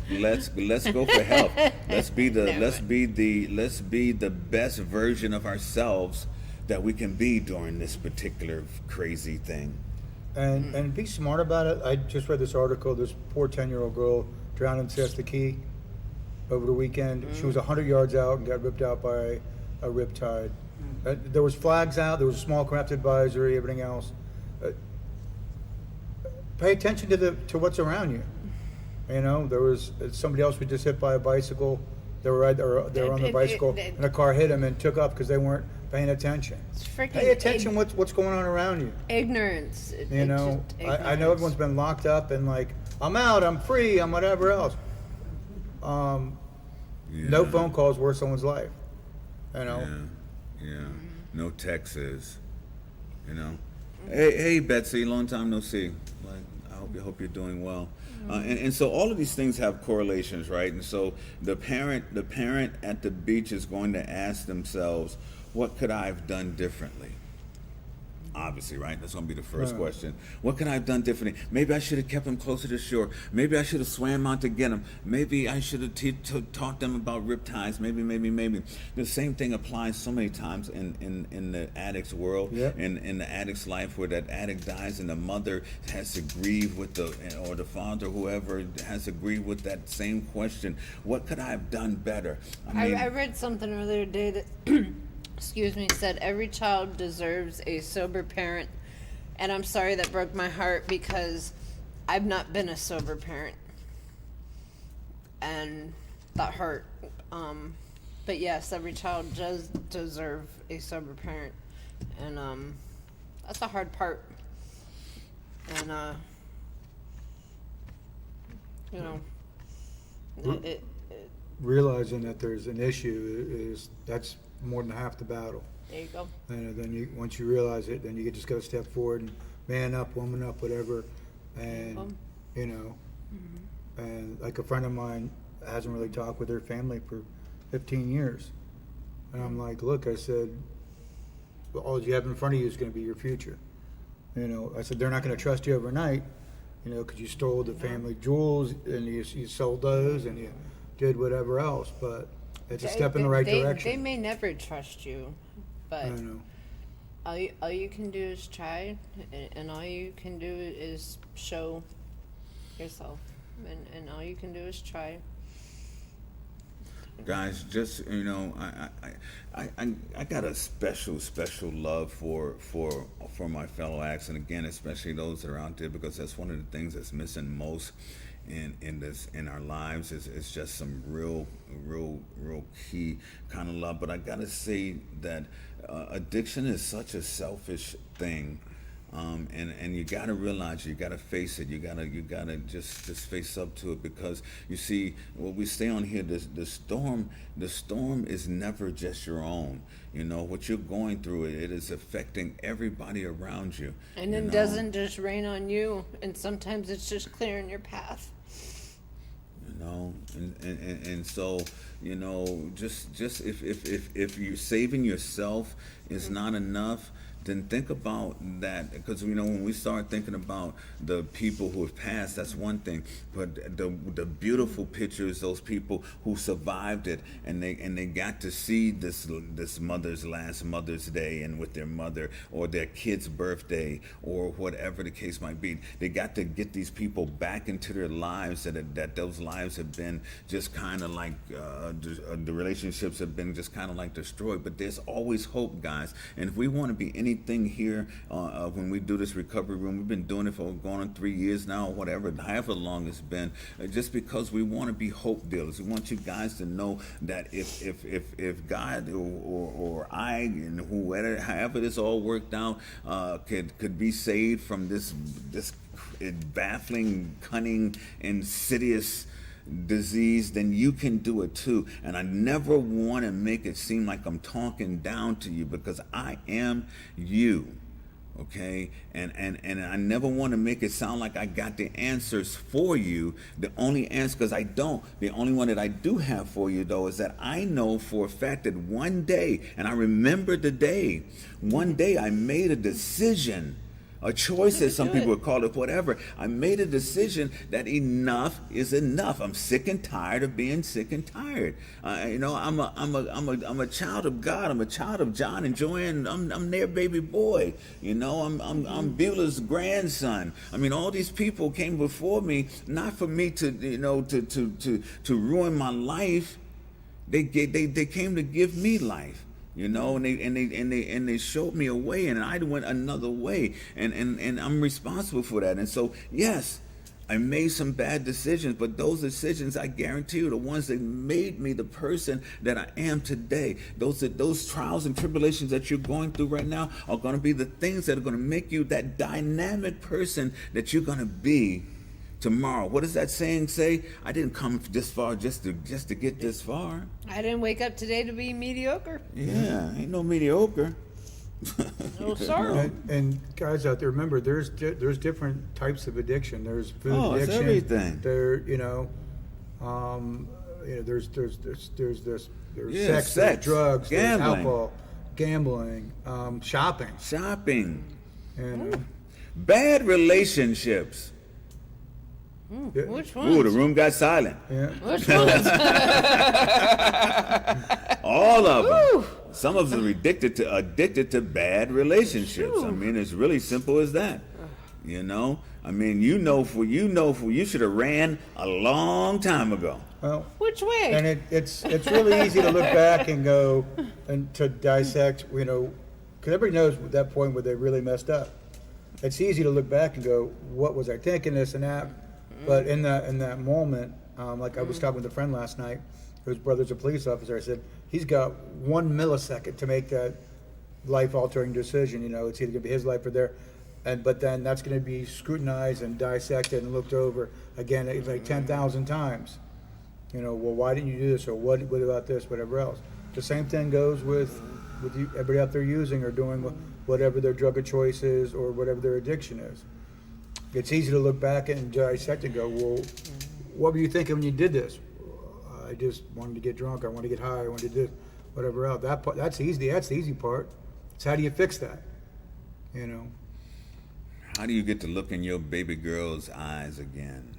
go for health. Let's be the best version of ourselves that we can be during this particular crazy thing. And be smart about it. I just read this article. This poor 10-year-old girl drowned in Siesta Key over the weekend. She was 100 yards out and got ripped out by a riptide. There was flags out. There was a small craft advisory. Everything else. Pay attention to what's around you. You know, there was somebody else was just hit by a bicycle. They were on the bicycle, and a car hit them and took off because they weren't paying attention. It's freaking Pay attention what's going on around you. ignorance. You know, I know everyone's been locked up and like, I'm out, I'm free, I'm whatever else. No phone calls worth someone's life. You know. Yeah. No Texas. You know. Hey Betsy, long time no see. Like, I hope you're doing well. And so all of these things have correlations, right? And so the parent at the beach is going to ask themselves, what could I have done differently? Obviously, right? That's going to be the first question. What could I have done differently? Maybe I should have kept them closer to shore. Maybe I should have swam out to get them. Maybe I should have taught them about riptides. Maybe. The same thing applies so many times in the addict's world, in the addict's life, where that addict dies and the mother has to grieve with or the father, whoever, has to grieve with that same question. What could I have done better? I read something earlier today that excuse me, said every child deserves a sober parent. And I'm sorry that broke my heart because I've not been a sober parent. And that hurt. But yes, every child does deserve a sober parent. And that's the hard part. And you know, Realizing that there's an issue more than half the battle. There you go. And then once you realize it, then you just got to step forward and man up, woman up, whatever. And, you know, and like a friend of mine hasn't really talked with her family for 15 years. And I'm like, look, I said, well, all you have in front of you is going to be your future. You know, I said, they're not going to trust you overnight, you know, because you stole the family jewels and you sold those and you did whatever else. But it's a step in the right direction. They may never trust you, but I know. all you can do is try, and all you can do is show yourself, and all you can do is try. Guys, just, you know, I got a special love for my fellow acts, and again, especially those that are out there, because that's one of the things that's missing most in our lives is just some real key kind of love. But I gotta say that addiction is such a selfish thing. And you gotta realize, you gotta face it. You gotta just face up to it, because you see, what we say on here, the storm is never just your own. You know what you're going through. It is affecting everybody around you. And it doesn't just rain on you, and sometimes it's just clearing your path. You know, and so, you know, just if you're saving yourself is not enough, then think about that, because, you know, when we start thinking about the people who have passed, that's one thing, but the beautiful pictures, those people who survived it, and they got to see this mother's last Mother's Day, and with their mother, or their kid's birthday, or whatever the case might be, they got to get these people back into their lives, that those lives have been just kind of like the relationships have been just kind of like destroyed. But there's always hope, guys, and if we want to be anything here when we do this recovery room, we've been doing it for going on 3 years now, or whatever, however long it's been, just because we want to be hope dealers. We want you guys to know that if God or I and whoever, however this all worked out, could be saved from this baffling, cunning, insidious disease, then you can do it too. And I never want to make it seem like I'm talking down to you, because I am you, okay? And I never want to make it sound like I got the answers for you. The only answer, because I don't, the only one that I do have for you, though, is that I know for a fact that one day, and I remember the day, one day I made a decision, a choice, as some people would call it, whatever. I made a decision that enough is enough. I'm sick and tired of being sick and tired. You know, I'm a child of God. I'm a child of John and Joanne. I'm their baby boy. You know, I'm Beulah's grandson. I mean, all these people came before me, not for me to, you know, to ruin my life. They came to give me life. You know, and they showed me a way, and I went another way, and I'm responsible for that. And so, yes, I made some bad decisions, but those decisions, I guarantee you, the ones that made me the person that I am today. Those trials and tribulations that you're going through right now are going to be the things that are going to make you that dynamic person that you're going to be tomorrow. What does that saying say? I didn't come this far just to get this far. I didn't wake up today to be mediocre. Yeah, ain't no mediocre. No, sir. And guys out there, remember, there's different types of addiction. There's food it's addiction. everything. There's sex, there's drugs, gambling, there's alcohol, gambling, shopping. You know? Bad relationships. Yeah. Which one? Ooh, the room got silent. Yeah. Which ones? All of them. Some of us are addicted to bad relationships. I mean, it's really simple as that. You know, I mean, you should have ran a long time ago. Well, Which way? and it's really easy to look back and go and to dissect, you know, because everybody knows at that point where they really messed up. It's easy to look back and go, what was I thinking, this and that? But in that moment, like I was talking with a friend last night, whose brother's a police officer. I said, he's got 1 millisecond to make that life-altering decision. You know, it's either going to be his life or theirs. But then that's going to be scrutinized and dissected and looked over again like 10,000 times. You know, well, why didn't you do this? Or what about this? Whatever else. The same thing goes with you, everybody out there using or doing whatever their drug of choice is or whatever their addiction is. It's easy to look back and dissect and go, well, what were you thinking when you did this? I just wanted to get drunk. I wanted to get high. I wanted to do whatever else. That part, that's easy. That's the easy part. It's how do you fix that? You know. How do you get to look in your baby girl's eyes again?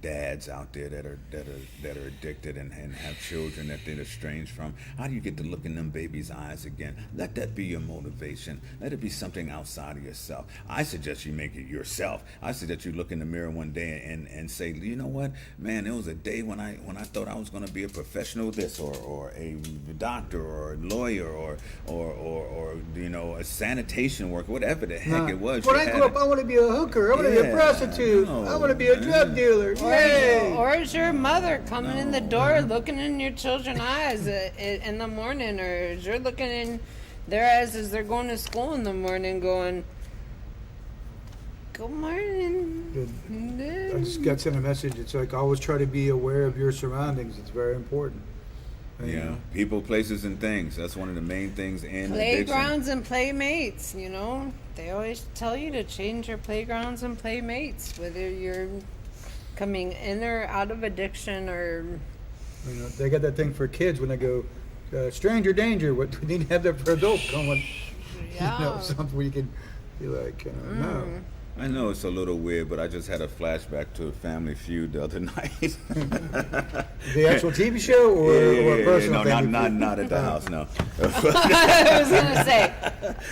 Dads out there that are addicted and have children that they're estranged from. How do you get to look in them babies' eyes again? Let that be your motivation. Let it be something outside of yourself. I suggest you make it yourself. I suggest you look in the mirror one day and say, you know what, man, there was a day when I thought I was going to be a professional this or a doctor or a lawyer or you know, a sanitation worker, whatever the heck it was. When I grow up, I want to be a hooker. I want to be a prostitute. No, I want to be a drug dealer. Or is your mother coming in the door looking in your children's eyes in the morning, or is you're looking in their eyes as they're going to school in the morning going, good morning. I just got sent a message. It's like always try to be aware of your surroundings. It's very important. And, Yeah, people, places, and things. That's one of the main things in Playgrounds and playmates, you know. They always tell you to change your playgrounds and playmates, whether you're coming in or out of addiction or... You know, they got that thing for kids when they go, stranger danger. What we need to have that for adults going. Yeah. You know, something where you can be like, no. I know it's a little weird, but I just had a flashback to a Family Feud the other night. The actual TV show or a personal no, thing? not at the house, no. I was going to say,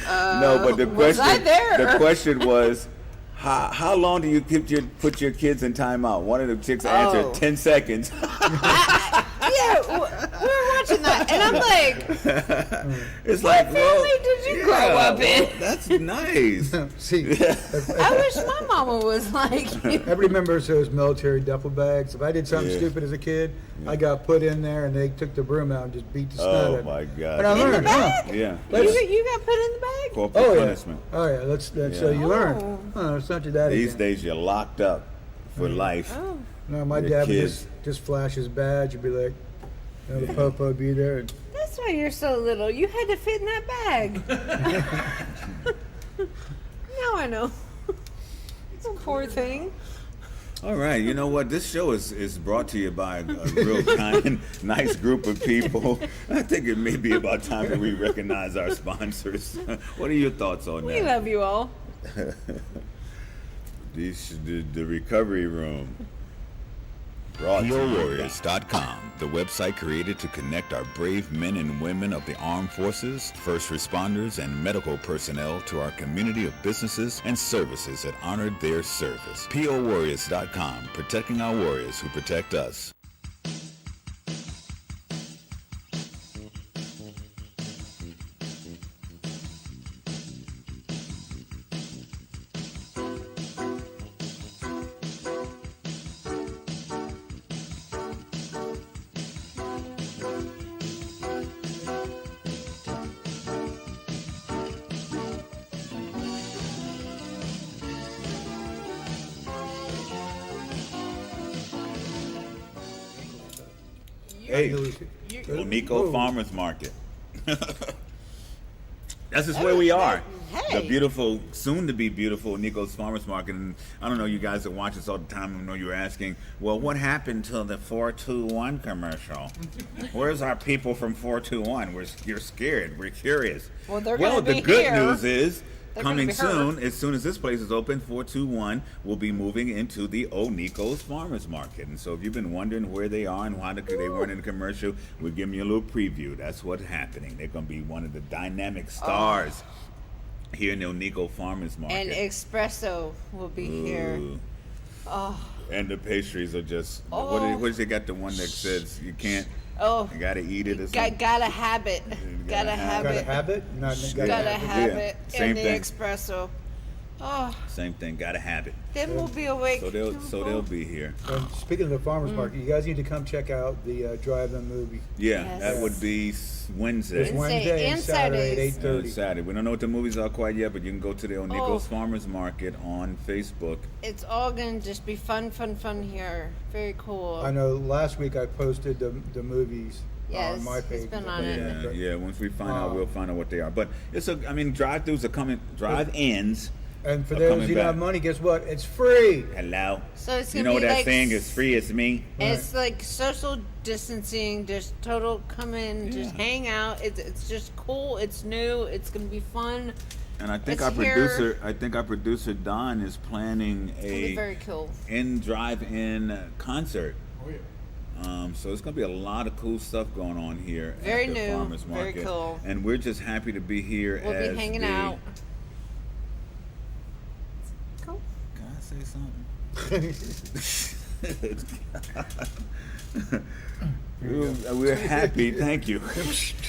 No, but the was I question, there? the question was, how long do you put your kids in timeout? One of the chicks answered 10 seconds. yeah, we were watching that, and I'm like, It's what like, family did you grow up in? That's nice. See, I wish my mama was like you. everybody remembers those military duffel bags. If I did something Yeah. stupid as a kid, I got put in there and they took the broom out and just beat the snot out Oh of me. my God. But I learned, bag? Yeah. You got put in the bag? Corporal Oh yeah. punishment. Oh yeah. That's so Yeah. you learn. Oh, it's not your daddy. These days you're locked up for life. Oh. No, my your dad would kids. just flash his badge and be like, you know, the popo would be there. And, That's why you're so little. You had to fit in that bag. Now I know. Oh, poor thing. All right, you know what? This show is brought to you by a real kind, nice group of people. I think it may be about time that we recognize our sponsors. What are your thoughts on We that? love you all. The Recovery Room. POWarriors.com, the website created to connect our brave men and women of the armed forces, first responders, and medical personnel to our community of businesses and services that honored their service. POWarriors.com, protecting our warriors who protect us. Hey, Onico Whoa. Farmers Market. That's just where we are. Hey. The beautiful, soon to be beautiful Nico's Farmers Market. And I don't know, you guys that watch us all the time, I know you're asking, well, what happened to the 421 commercial? Where's our people from 421? You're scared. We're curious. Well, they're gonna the be good here. news is, They're coming gonna be soon as this place is open, 421 will be moving into the O'Nico's Farmers Market. And so if you've been wondering where they are and why they weren't in the commercial, we're giving you a little preview. That's what's happening. They're going to be one of the dynamic stars here in the O'Nico Farmers Market. And espresso will be here. Ooh. Oh, And the pastries are just, Oh. what is it got the one that says you can't, oh, you got to eat it or something? gotta have it. Gotta have got a it. habit? Not Gotta Gotta have it, have yeah. it. Same And the thing. espresso. Oh, Same thing, got to have it. then we'll be awake. So they'll be here. And speaking of the farmers Mm. market, you guys need to come check out the drive-in movie. Yeah, Yes. that would be Wednesday. It's Wednesday and and Saturday at Saturdays. 8:30. Saturday. We don't know what the movies are quite yet, but you can go to the O'Nico's Oh. Farmers Market on Facebook. It's all gonna just be fun here. Very cool. I know last week I posted the movies Yes, on my he's page. been on it. Yeah. Once we find out, we'll find out what they are. But drive-throughs are coming. Drive-ins. And for are those coming who don't have back. money, guess what? It's free. Hello. So it's You gonna know be what that like saying is? Free is me. It's like social distancing, just total come in, just Yeah. hang out. It's just cool. It's new. It's gonna be fun. And I think It's here. our producer Don is planning It's gonna be very cool. drive-in concert. Oh, yeah. So it's going to be a lot of cool stuff going on here Very at the new, Farmers very Market. cool. And we're just happy to be here. We'll as be hanging the- out. Cool. Can I say something? We're happy. Thank you.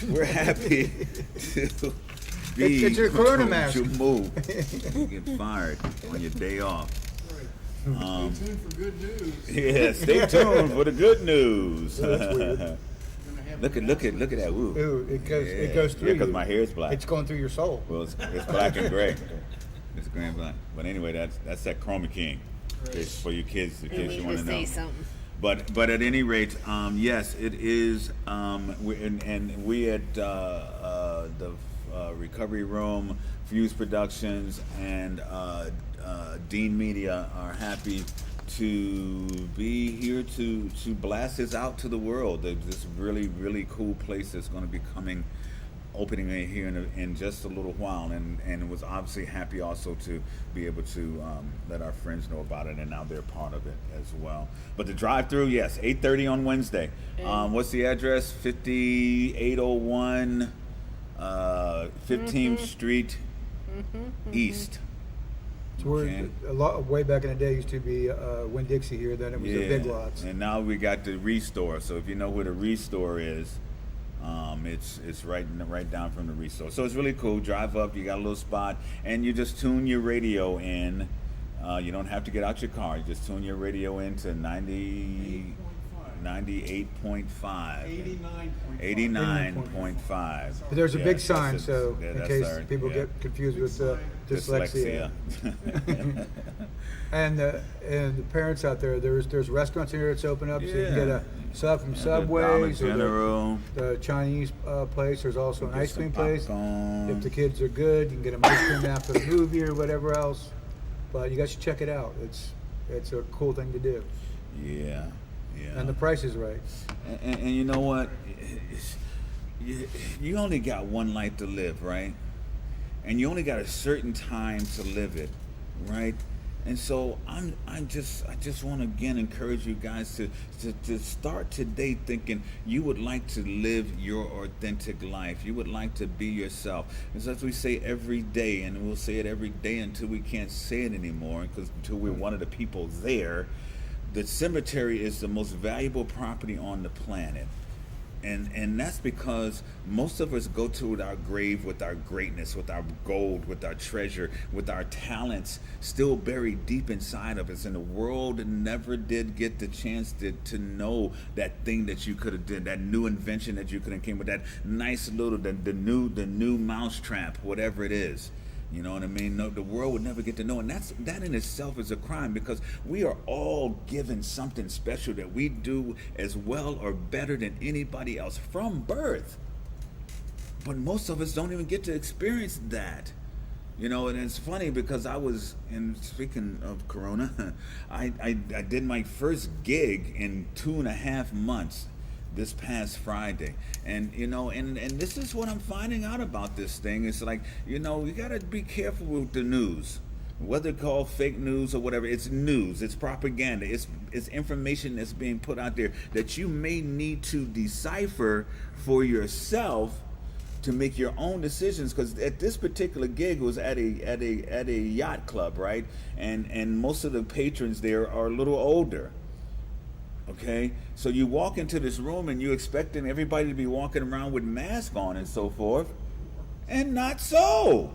We're happy to be. It's your corona mask. You move. You get fired on your day off. Stay tuned for good news. Yeah, stay tuned for the good news. That's weird. Gonna have Look at that. Woo. Ooh, it goes through Yeah, because you. my hair is black. It's going through your soul. Well, it's black and gray. It's gray and black. But anyway, that's that Chroma King. It's for your kids, in case you want to know. Something. But at any rate, yes, it is. We at the Recovery Room, Fuse Productions, and Dean Media are happy to be here to blast this out to the world. This really cool place that's going to be opening here in just a little while, and was obviously happy also to be able to let our friends know about it, and now they're part of it as well. But the drive-through, yes, 8:30 on Wednesday. What's the address? 5801 15th Street East. So we're Okay. way back in the day used to be Winn-Dixie here. Then it was the Big Lots. And now we got the Restore. So if you know where the Restore is, it's right down from the Restore. So it's really cool. Drive up, you got a little spot, and you just tune your radio in. You don't have to get out your car. You just tune your radio in to 98.5. 89.5. But there's a big Yes, sign, that's so yeah, in that's case our- people yeah. get confused with dyslexia. And the parents out there, there's restaurants here that's open up, so you can get Yeah. a sub from And the Dollar Subway's or General. the Chinese place. There's also an Get ice some cream place. popcorn. If the kids are good, you can get them ice cream after the movie or whatever else. But you guys should check it out. It's a cool thing to do, Yeah. and the price is right. And you know what? You only got one life to live, right? And you only got a certain time to live it, right? And so I just want to again encourage you guys to start today thinking you would like to live your authentic life. You would like to be yourself. It's as we say every day, and we'll say it every day until we can't say it anymore, because until we're one of the people there. The cemetery is the most valuable property on the planet. And that's because most of us go to our grave with our greatness, with our gold, with our treasure, with our talents still buried deep inside of us. And the world never did get the chance to know that thing that you could have did, that new invention that you could have came with, that nice little, the new mousetrap, whatever it is. You know what I mean? No, the world would never get to know, and that in itself is a crime, because we are all given something special that we do as well or better than anybody else from birth. But most of us don't even get to experience that. You know, and it's funny because speaking of Corona, I did my first gig in 2.5 months. This past Friday, and this is what I'm finding out about this thing. It's like, you gotta be careful with the news, whether called fake news or whatever. It's news, it's propaganda, it's information that's being put out there that you may need to decipher for yourself to make your own decisions. Because at this particular gig, it was at a yacht club, right? And most of the patrons there are a little older. Okay, so you walk into this room and you're expecting everybody to be walking around with masks on and so forth, and not so.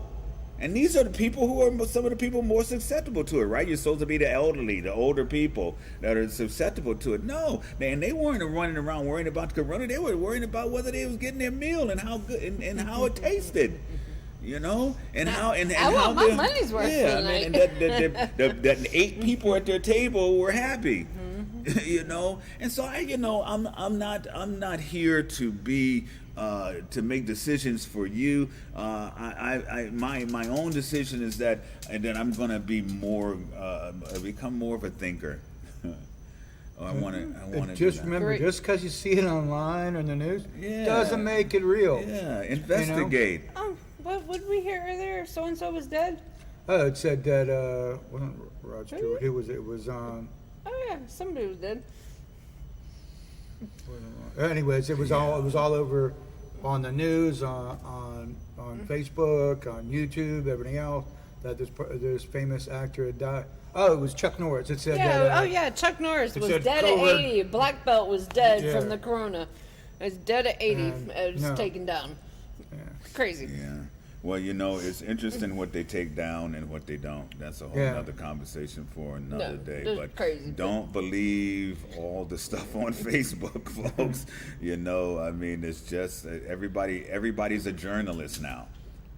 And these are the people who are some of the people more susceptible to it, right? You're supposed to be the elderly, the older people that are susceptible to it. No, man, they weren't running around worrying about the corona. They were worrying about whether they was getting their meal and how good and how it tasted. And how I want my money's worth Yeah, tonight. and that 8 people at their table were happy. You know, and so I'm not here to be to make decisions for you. My own decision is that, and then I'm gonna be more become more of a thinker. I want to Just do that. remember, Great. just because you see it online or in the news, Yeah. doesn't make it real. Yeah, investigate. Oh, what did we hear earlier? So and so was dead. Oh, it said that wasn't Rod Stewart. Who was it? It was Oh yeah, somebody was dead. anyways, it was all over on the news, on Facebook, on YouTube, everything else, that this famous actor had died. Oh, it was Chuck Norris. It said Yeah. that. Oh yeah, Chuck Norris it was said dead at COVID. 80. Black belt was dead Yeah. from the corona. It was dead at 80. And, It was no. taken down. Yeah. Crazy. Yeah. Well, it's interesting what they take down and what they don't. That's a whole Yeah. nother conversation for another No, day. that's But crazy. don't believe all the stuff on Facebook, folks. I mean, it's just everybody's a journalist now.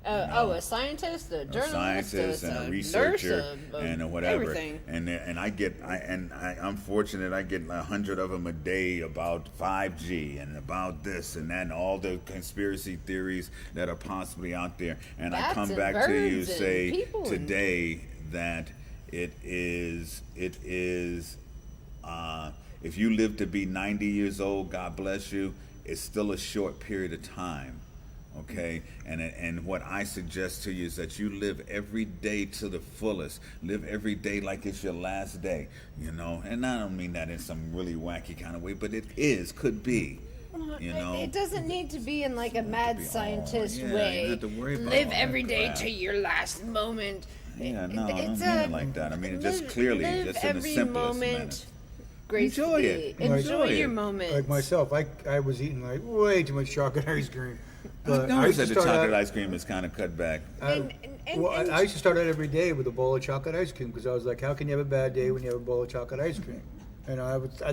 A scientist, a A journalist, scientist and a nurse, researcher and whatever. Everything. And I'm fortunate. I get 100 of them a day about 5G and about this and that and all the conspiracy theories that are possibly out there. And I Bats come and back to you birds and say people and- today that it is. If you live to be 90 years old, God bless you. It's still a short period of time. Okay, and what I suggest to you is that you live every day to the fullest. Live every day like it's your last day, And I don't mean that in some really wacky kind of way, but it could be, It doesn't need to be in like a mad be all- scientist yeah, you way. don't have to worry about Live all that every day crap. to your last moment. Yeah, no, I don't It's mean it like that. I mean it just live- clearly, live just in the every simplest moment manner. gracefully. it. Enjoy Enjoy your it. moment. Like myself, I was eating like way too much chocolate ice cream. But I noticed that used the to start chocolate out- ice cream is kind of cut back. I used to start out every day with a bowl of chocolate ice cream because I was like, how can you have a bad day when you have a bowl of chocolate ice cream? And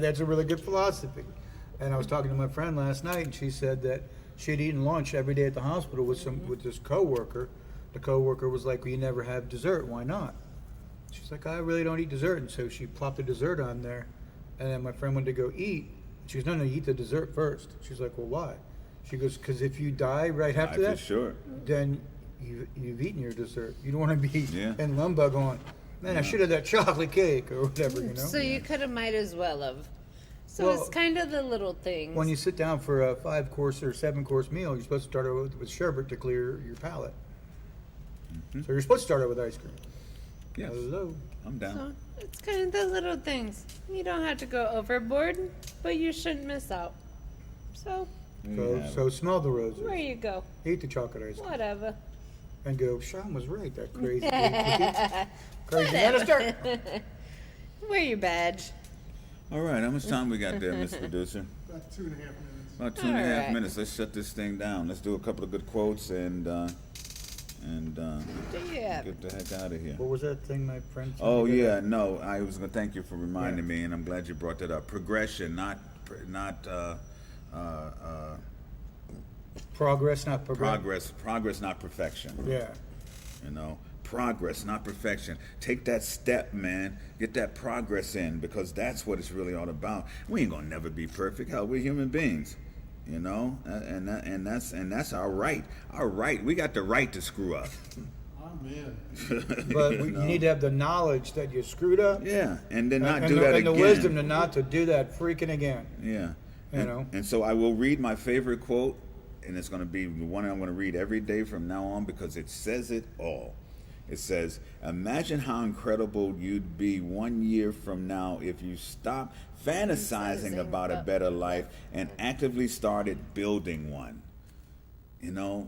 that's a really good philosophy. And I was talking to my friend last night, and she said that she'd eaten lunch every day at the hospital with this coworker. The coworker was like, well, you never have dessert. Why not? She's like, I really don't eat dessert. And so she plopped the dessert on there. And then my friend went to go eat. She goes, no, eat the dessert first. She's like, well, why? She goes, because if you die right after For that, sure. then you've eaten your dessert. You don't want to be Yeah. in lumbug on, man, I should have that chocolate cake or whatever, So you could have might as well have. So Well, it's kind of the little things. When you sit down for a 5-course or 7-course meal, you're supposed to start out with sherbet to clear your palate. So you're supposed to start out with ice cream. Yes, Hello. I'm down. So it's kind of the little things. You don't have to go overboard, but you shouldn't miss out. So There you have it. So smell the roses, where you go, eat the chocolate ice cream, whatever. and go, Sean was right, that crazy crazy minister. Wear your badge. All right, how much time we got there, Mr. Producer? About 2.5 minutes. About 2.5 Alright. minutes. Let's shut this thing down. Let's do a couple of good quotes and Do you have? get the heck out of here. What was that thing my friend said? Oh You yeah, gotta- no, I was gonna thank you for reminding me, and I'm glad you brought that up. Progression, not Progress, not progress. progress, not perfection. Yeah. Progress, not perfection. Take that step, man. Get that progress in, because that's what it's really all about. We ain't gonna never be perfect. Hell, we're human beings, and that's our right. Our right. We got the right to screw up. Amen. But You you know? need to have the knowledge that you screwed up. Yeah, and then not and do the, that and again. the wisdom to not to do that freaking again. Yeah. You And, know? and so I will read my favorite quote, and it's going to be the one I'm going to read every day from now on because it says it all. It says, imagine how incredible you'd be 1 year from now if you stopped fantasizing about a better life and actively started building one.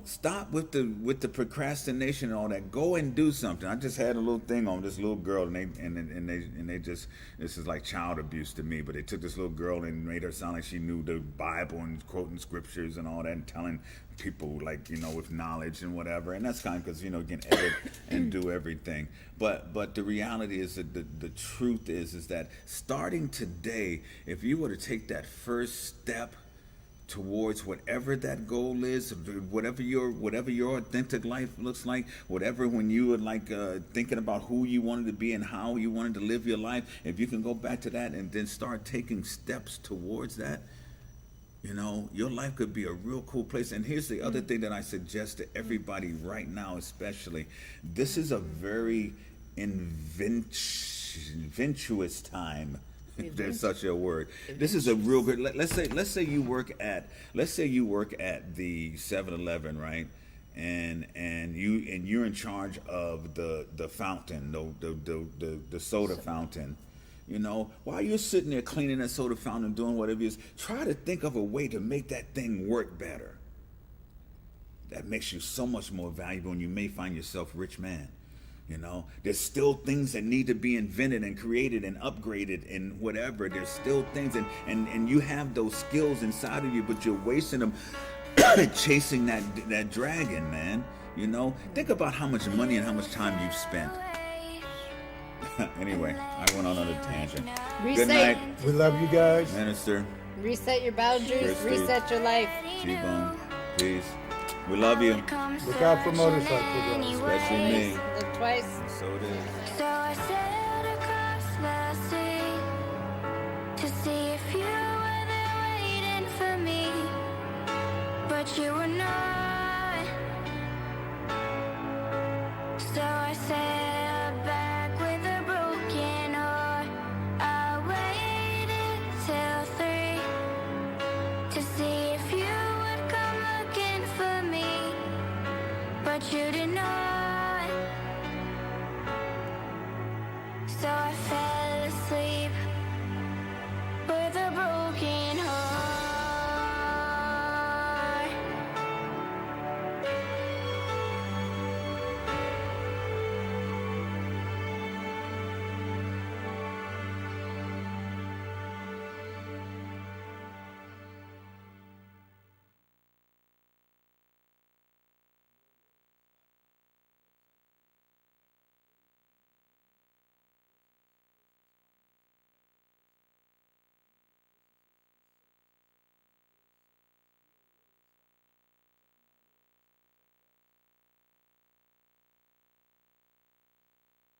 Stop with the procrastination and all that. Go and do something. I just had a little thing on this little girl, and they just, this is like child abuse to me. But they took this little girl and made her sound like she knew the Bible and quoting scriptures and all that, and telling people with knowledge and whatever. And that's kind of because you can edit and do everything. But the reality is that the truth is that starting today, if you were to take that first step towards whatever that goal is, whatever your authentic life looks like, whatever, when you were like thinking about who you wanted to be and how you wanted to live your life, if you can go back to that and then start taking steps towards that, you know, your life could be a real cool place. And here's the other thing that I suggest to everybody right now, especially. This is a very adventurous time, if there's such a word. This is a real good. Let's say you work at the 7-Eleven, right? And you're in charge of the fountain, the soda fountain. You know, while you're sitting there cleaning that soda fountain, doing whatever it is, try to think of a way to make that thing work better. That makes you so much more valuable, and you may find yourself a rich man. You know, there's still things that need to be invented and created and upgraded and whatever. There's still things, and you have those skills inside of you, but you're wasting them chasing that dragon, man. You know, think about how much money and how much time you've spent. Anyway, I went on a tangent. Good night, We love you guys. Minister. Reset your boundaries. Christy. Reset your life. T-Bone. Peace. We love you. Look out for motorcycle guys. Especially me. Look twice. So it is. So I sailed across the sea to see if you were there waiting for me, but you were not.